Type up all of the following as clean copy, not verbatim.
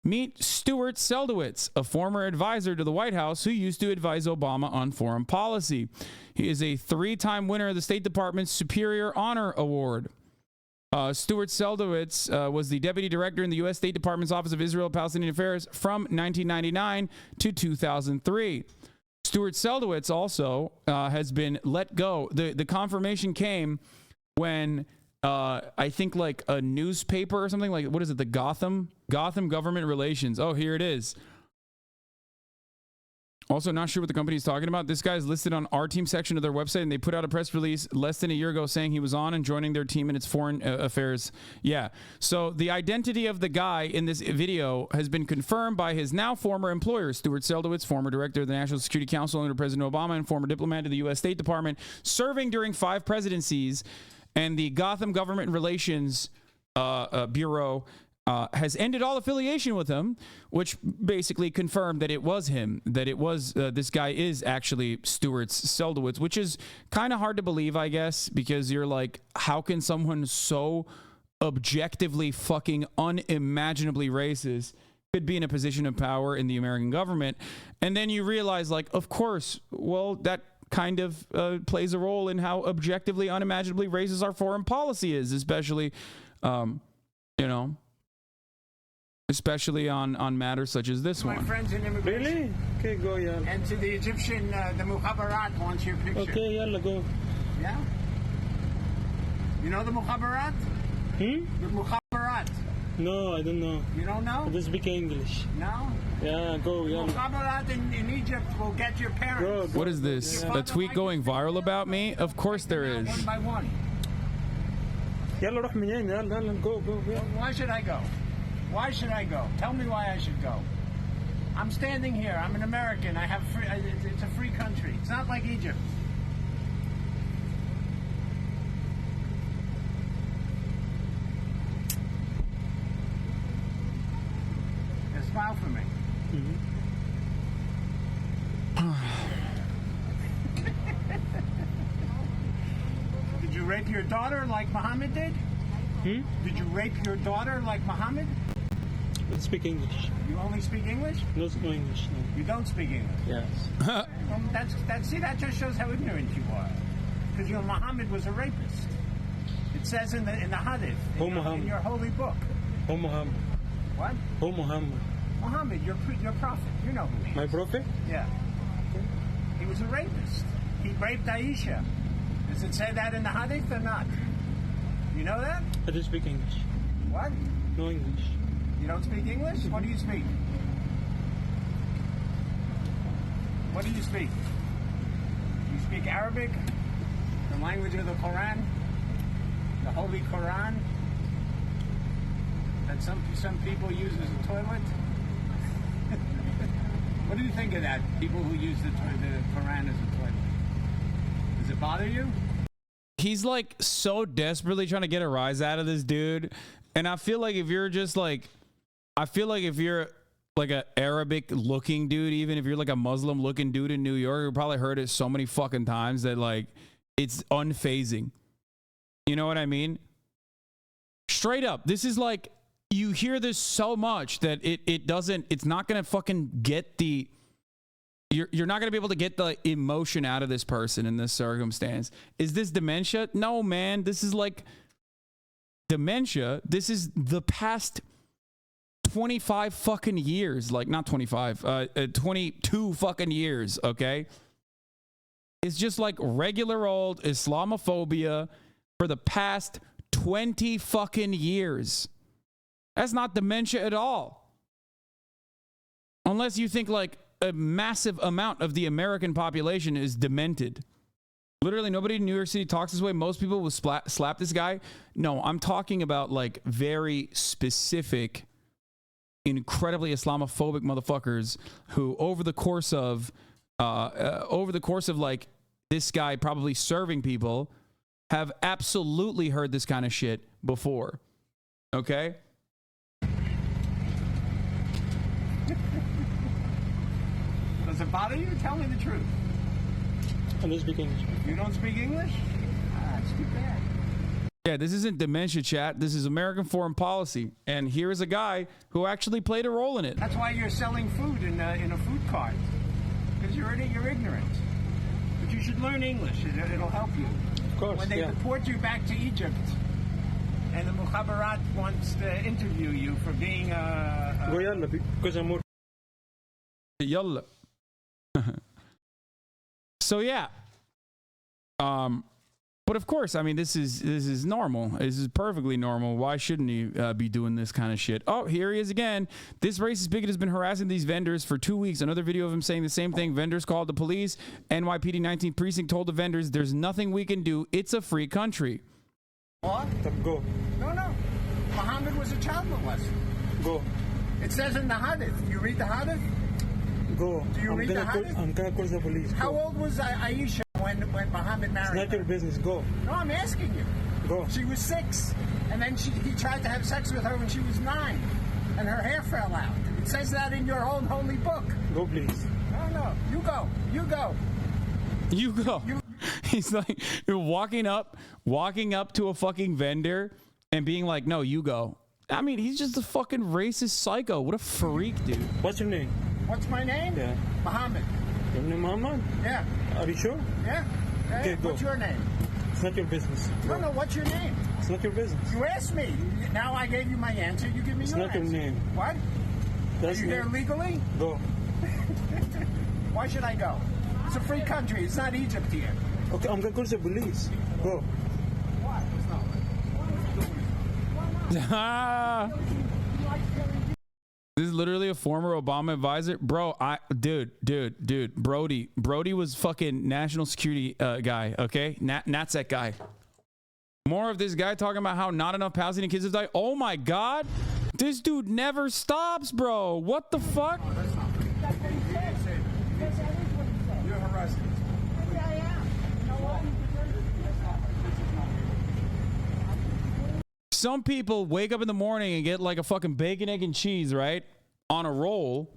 Meet Stuart Seldowitz, a former advisor to the White House who used to advise Obama on foreign policy. He is a 3-time winner of the State Department's Superior Honor Award. Stuart Seldowitz was the deputy director in the U.S. State Department's Office of Israel-Palestinian Affairs from 1999 to 2003. Stuart Seldowitz also has been let go. The confirmation came when I think like a newspaper or something, like, what is it, the Gotham Government Relations. Oh, here it is. Also, not sure what the company is talking about. This guy's listed on our team section of their website, and they put out a press release less than a year ago saying he was on and joining their team in its foreign affairs. Yeah. So the identity of the guy in this video has been confirmed by his now former employer, Stuart Seldowitz, former director of the National Security Council under President Obama and former diplomat to the U.S. State Department, serving during 5 presidencies. And the Gotham Government Relations Bureau has ended all affiliation with him, which basically confirmed that it was him, that it was, this guy is actually Stuart Seldowitz, which is kind of hard to believe, I guess, because you're like, how can someone so objectively fucking unimaginably racist could be in a position of power in the American government? And then you realize, like, of course, well, that kind of plays a role in how objectively unimaginably racist our foreign policy is, especially, you know, especially on matters such as this one. My friends in immigration. Really? Okay, go, yeah. And to the Egyptian, the Mukhabarat wants your picture. Okay, yeah, go. Yeah? You know the Mukhabarat? The Mukhabarat. No, I don't know. You don't know? I don't speak English. No? Yeah, go, yeah. Mukhabarat in Egypt will get your parents. What is this? A tweet going viral about me? Of course there is. One by one. يلا روح من هنا يلا go yeah. Why should I go? Why should I go? Tell me why I should go. I'm standing here. I'm an American. I have free. It's a free country. It's not like Egypt. Yeah, smile for me. Did you rape your daughter like Muhammad did? Did you rape your daughter like Muhammad? I speak English. You only speak English? No English, no. You don't speak English? Yes. See, that just shows how ignorant you are. Because Muhammad was a rapist. It says in the Hadith, in your holy book. Oh Muhammad. What? Oh Muhammad. Muhammad, your prophet. You know who he is. My prophet? Yeah. Okay. He was a rapist. He raped Aisha. Does it say that in the Hadith or not? You know that? I don't speak English. What? No English. You don't speak English? What do you speak? What do you speak? You speak Arabic? The language of the Quran? The Holy Quran? That some people use as a toilet? What do you think of that? People who use the Quran as a toilet? Does it bother you? He's like so desperately trying to get a rise out of this dude. And I feel like if you're just like, if you're like an Arabic looking dude, even if you're like a Muslim looking dude in New York, you probably heard it so many fucking times that like it's unfazing. You know what I mean? Straight up. This is like, you hear this so much that it's not going to fucking get the, you're not going to be able to get the emotion out of this person in this circumstance. Is this dementia? No, man. This is like dementia. This is the past 25 fucking years. Like, not 25, 22 fucking years, okay? It's just like regular old Islamophobia for the past 20 fucking years. That's not dementia at all. Unless you think like a massive amount of the American population is demented. Literally nobody in New York City talks this way. Most people will slap this guy. No, I'm talking about like very specific, incredibly Islamophobic motherfuckers who over the course of like this guy probably serving people have absolutely heard this kind of shit before. Okay? Does it bother you? Tell me the truth. I don't speak English. You don't speak English? Ah, that's too bad. Yeah, this isn't dementia, chat. This is American foreign policy. And here is a guy who actually played a role in it. That's why you're selling food in a food cart. Because you're ignorant. But you should learn English. It'll help you. Of course, when they deport you back to Egypt, and the Mukhabarat wants to interview you for being Go yalla, because I'm more. Yalla. So yeah. But of course, I mean, this is normal. This is perfectly normal. Why shouldn't he be doing this kind of shit? Oh, here he is again. This racist bigot has been harassing these vendors for 2 weeks. Another video of him saying the same thing. Vendors called the police. NYPD 19th precinct told the vendors, "There's nothing we can do. It's a free country." What? Go. No. Muhammad was a child molester. Go. It says in the Hadith. You read the Hadith? Go. Do you read the Hadith? I'm gonna call the police. How Go. old was Aisha when Muhammad married It's not her? your business. Go. No, I'm asking you. Go. She was 6, and then he tried to have sex with her when she was 9, and her hair fell out. It says that in your own holy book. Go, please. No. You go. You go. He's like walking up to a fucking vendor and being like, "No, you go." I mean, he's just a fucking racist psycho. What a freak, dude. What's your name? What's my name? Yeah. Muhammad. Your name Muhammad? Yeah. Are you sure? Yeah. Okay, go. What's your name? It's not your business. Go. No, what's your name? It's not your business. You asked me. Now I gave you my answer. You give me It's your not your answer. name. What? That's Are you here name. legally? Go. Why should I go? It's a free country. It's not Egypt here. Okay, I'm gonna call the police. Go. This is literally a former Obama advisor, bro. Dude, Brody was fucking national security guy. Okay, NatSec guy. More of this guy talking about how not enough Palestinian kids have died. Oh my God, this dude never stops, bro. What the fuck? You're arrested. Some people wake up in the morning and get like a fucking bacon, egg, and cheese, right? On a roll.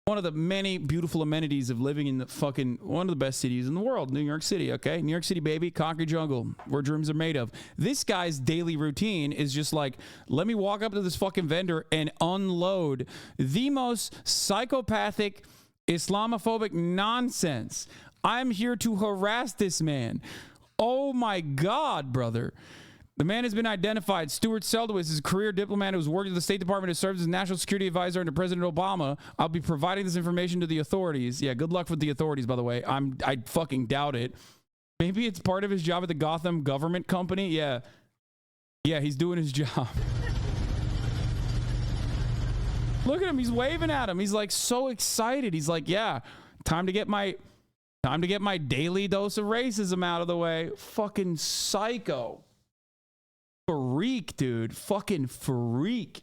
One of the many beautiful amenities of living in the fucking one of the best cities in the world, New York City, okay? New York City, baby, concrete jungle, where dreams are made of. This guy's daily routine is just like, let me walk up to this fucking vendor and unload the most psychopathic, Islamophobic nonsense. I'm here to harass this man. Oh my God, brother. The man has been identified. Stuart Seldowitz is a career diplomat who's worked at the State Department and served as national security advisor under President Obama. I'll be providing this information to the authorities. Yeah, good luck with the authorities, by the way. I fucking doubt it. Maybe it's part of his job at the Gotham government company. Yeah, he's doing his job. Look at him. He's waving at him. He's like so excited. He's like, yeah, time to get my daily dose of racism out of the way. Fucking psycho. Freak, dude. Fucking freak.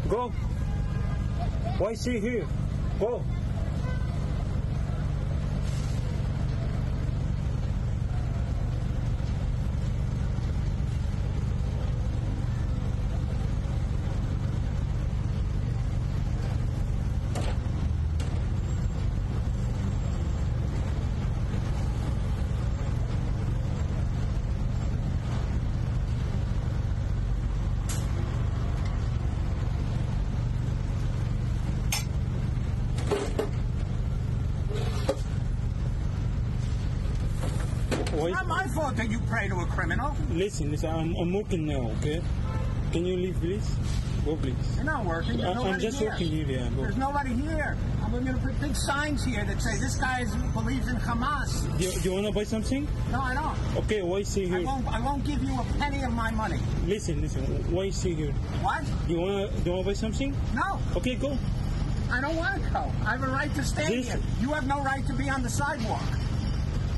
Go. Why is he here? Go. It's not my fault that you pray to a criminal. Listen, I'm working now, okay? Can you leave, please? Go, please. You're not working. There's nobody I'm just here. working here, yeah. Go. There's nobody here. I'm going to put big signs here that say this guy believes in Hamas. You want to buy something? No, I don't. Okay, why is he here? I won't give you a penny of my money. Listen, why is he here? What? You want to buy something? No. Okay, go. I don't want to go. I have a right to stand here. You have no right to be on the sidewalk.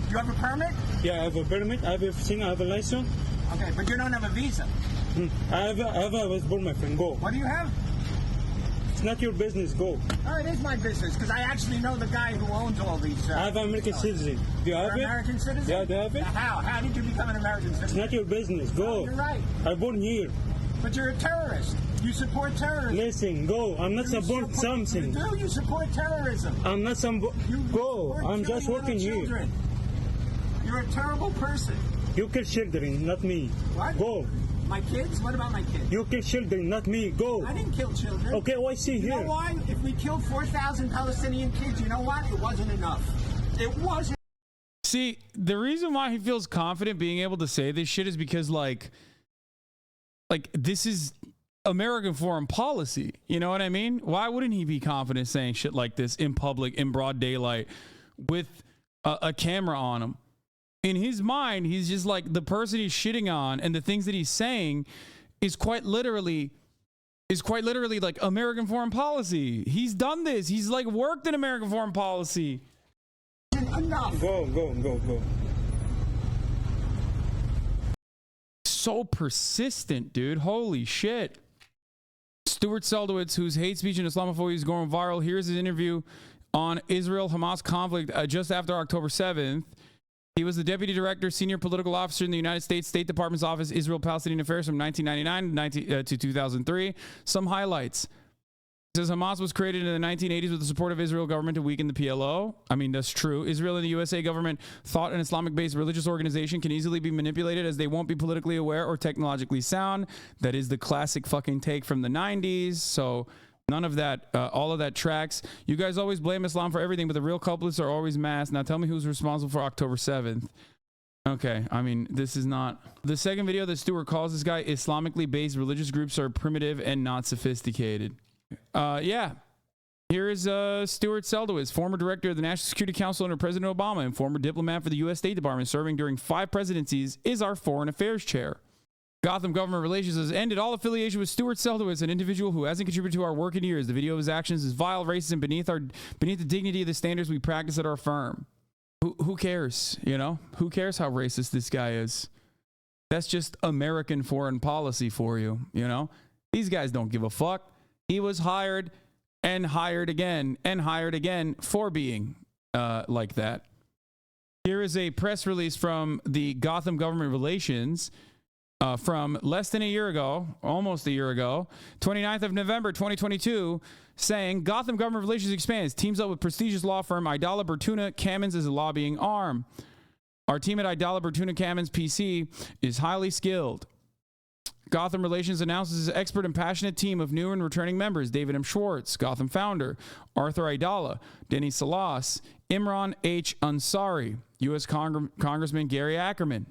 You have a permit? Yeah, I have a permit. I have everything. I have a license. Okay, but you don't have a visa. I have a passport, my friend. Go. What do you have? It's not your business. Go. Oh, it is my business because I actually know the guy who owns all these. I have an American citizen. Do you have it? American citizen? Yeah, do you have it? How? How did you become an American It's citizen? not your business. Go. You're right. I'm born here. But you're a terrorist. You support terrorism. Listen, go. I'm not support something. No, you support terrorism. I'm not some. Go. I'm just working here. You're a terrible person. You kill children, not me. What? Go. My kids? What about my kids? You kill children, not me. Go. I didn't kill children. Okay, why see You here? know why? If we killed 4,000 Palestinian kids, you know what? It wasn't enough. It wasn't. See, the reason why he feels confident being able to say this shit is because, like this is American foreign policy. You know what I mean? Why wouldn't he be confident saying shit like this in public, in broad daylight, with a camera on him? In his mind, he's just like the person he's shitting on, and the things that he's saying is quite literally like American foreign policy. He's done this. He's like worked in American foreign policy. Enough. Go. So persistent, dude. Holy shit. Stuart Seldowitz, whose hate speech and Islamophobia is going viral. Here's his interview on Israel-Hamas conflict just after October 7th. He was the deputy director, senior political officer in the United States State Department's office, Israel-Palestinian Affairs from 1999 to 2003. Some highlights. It says Hamas was created in the 1980s with the support of Israel government to weaken the PLO. I mean, that's true. Israel and the USA government thought an Islamic-based religious organization can easily be manipulated as they won't be politically aware or technologically sound. That is the classic fucking take from the 90s. So none of that, all of that tracks. You guys always blame Islam for everything, but the real culprits are always mass. Now tell me who's responsible for October 7th. Okay, I mean, this is not... The second video that Stuart calls this guy Islamically based religious groups are primitive and not sophisticated. Yeah. Here is Stuart Seldowitz, former director of the National Security Council under President Obama and former diplomat for the U.S. State Department, serving during 5 presidencies, is our foreign affairs chair. Gotham Government Relations has ended all affiliation with Stuart Seldowitz, an individual who hasn't contributed to our work in years. The video of his actions is vile, racist, and beneath the dignity of the standards we practice at our firm. Who cares? You know? Who cares how racist this guy is? That's just American foreign policy for you, you know? These guys don't give a fuck. He was hired and hired again and hired again for being like that. Here is a press release from the Gotham Government Relations from less than a year ago, almost a year ago, 29th of November, 2022, saying Gotham Government Relations expands, teams up with prestigious law firm Idala Bertuna Kamens as a lobbying arm. Our team at Idala Bertuna Kamens PC is highly skilled. Gotham Relations announces its expert and passionate team of new and returning members: David M. Schwartz, Gotham founder; Arthur Idala, Denny Salas, Imran H. Ansari, U.S. Congressman Gary Ackerman;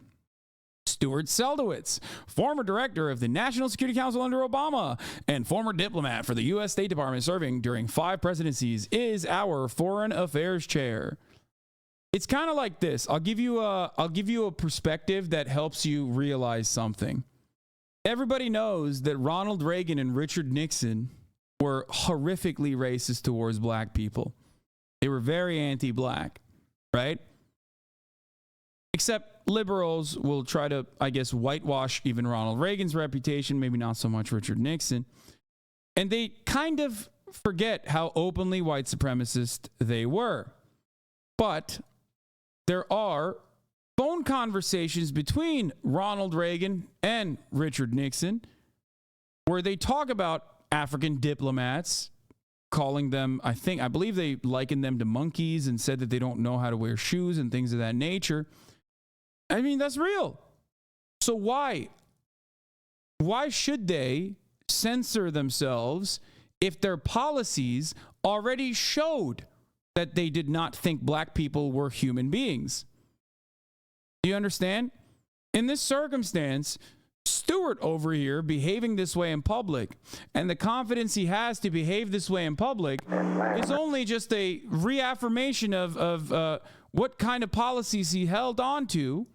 Stuart Seldowitz, former director of the National Security Council under Obama and former diplomat for the U.S. State Department, serving during 5 presidencies, is our foreign affairs chair. It's kind of like this. I'll give you a perspective that helps you realize something. Everybody knows that Ronald Reagan and Richard Nixon were horrifically racist towards black people. They were very anti-black, right? Except liberals will try to, I guess, whitewash even Ronald Reagan's reputation, maybe not so much Richard Nixon. And they kind of forget how openly white supremacist they were. But there are phone conversations between Ronald Reagan and Richard Nixon where they talk about African diplomats, calling them, I believe they likened them to monkeys and said that they don't know how to wear shoes and things of that nature. I mean, that's real. So why should they censor themselves if their policies already showed that they did not think black people were human beings? Do you understand? In this circumstance, Stuart over here behaving this way in public, and the confidence he has to behave this way in public, is only just a reaffirmation of what kind of policies he held on to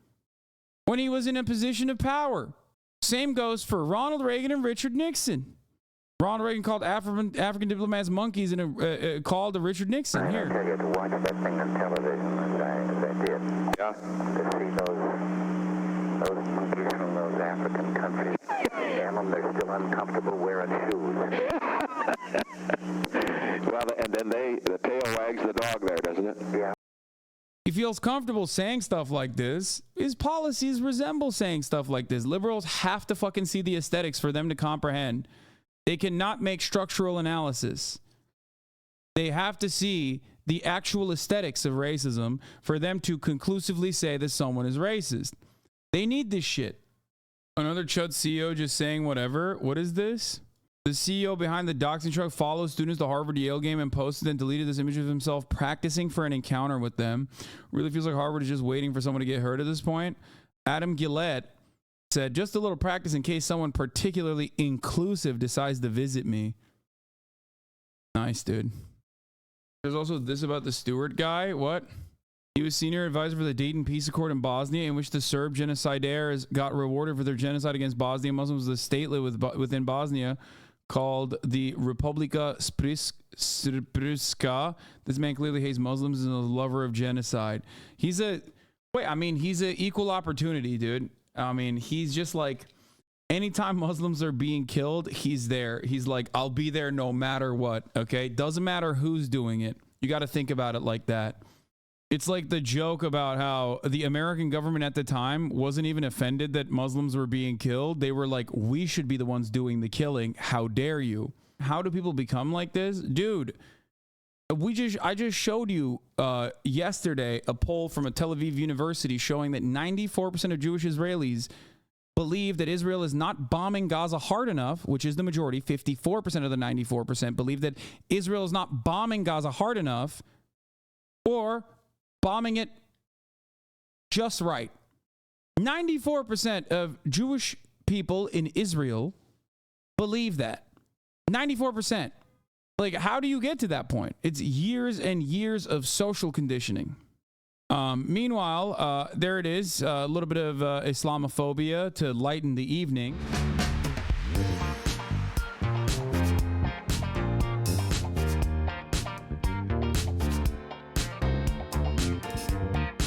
when he was in a position of power. Same goes for Ronald Reagan and Richard Nixon. Ronald Reagan called African diplomats monkeys and called to Richard Nixon. Here. I tell you, to watch that thing on television as I did. Yeah. To see those monkeys from those African countries. Damn them, they're still uncomfortable wearing shoes. Well, and then the tail wags the dog there, doesn't it? Yeah. He feels comfortable saying stuff like this. His policies resemble saying stuff like this. Liberals have to fucking see the aesthetics for them to comprehend They cannot make structural analysis. They have to see the actual aesthetics of racism for them to conclusively say that someone is racist. They need this shit. Another Chud CEO just saying whatever. What is this? The CEO behind the doxing truck follows students to Harvard Yale game and posted and deleted this image of himself practicing for an encounter with them. Really feels like Harvard is just waiting for someone to get hurt at this point. Adam Gillette said, just a little practice in case someone particularly inclusive decides to visit me. Nice, dude. There's also this about the Stuart guy. What? He was senior advisor for the Dayton Peace Accord in Bosnia, in which the Serb genocidaires got rewarded for their genocide against Bosnian Muslims. The statelet within Bosnia called the Republika Srpska. This man clearly hates Muslims and is a lover of genocide. He's an equal opportunity, dude. I mean, he's just like, anytime Muslims are being killed, he's there. He's like, I'll be there no matter what, okay? Doesn't matter who's doing it. You got to think about it like that. It's like the joke about how the American government at the time wasn't even offended that Muslims were being killed. They were like, we should be the ones doing the killing. How dare you? How do people become like this? Dude, I just showed you yesterday a poll from a Tel Aviv university showing that 94% of Jewish Israelis believe that Israel is not bombing Gaza hard enough, which is the majority. 54% of the 94% believe that Israel is not bombing Gaza hard enough or bombing it just right. 94% of Jewish people in Israel believe that. 94%. Like, how do you get to that point? It's years and years of social conditioning. Meanwhile, there it is, a little bit of Islamophobia to lighten the evening.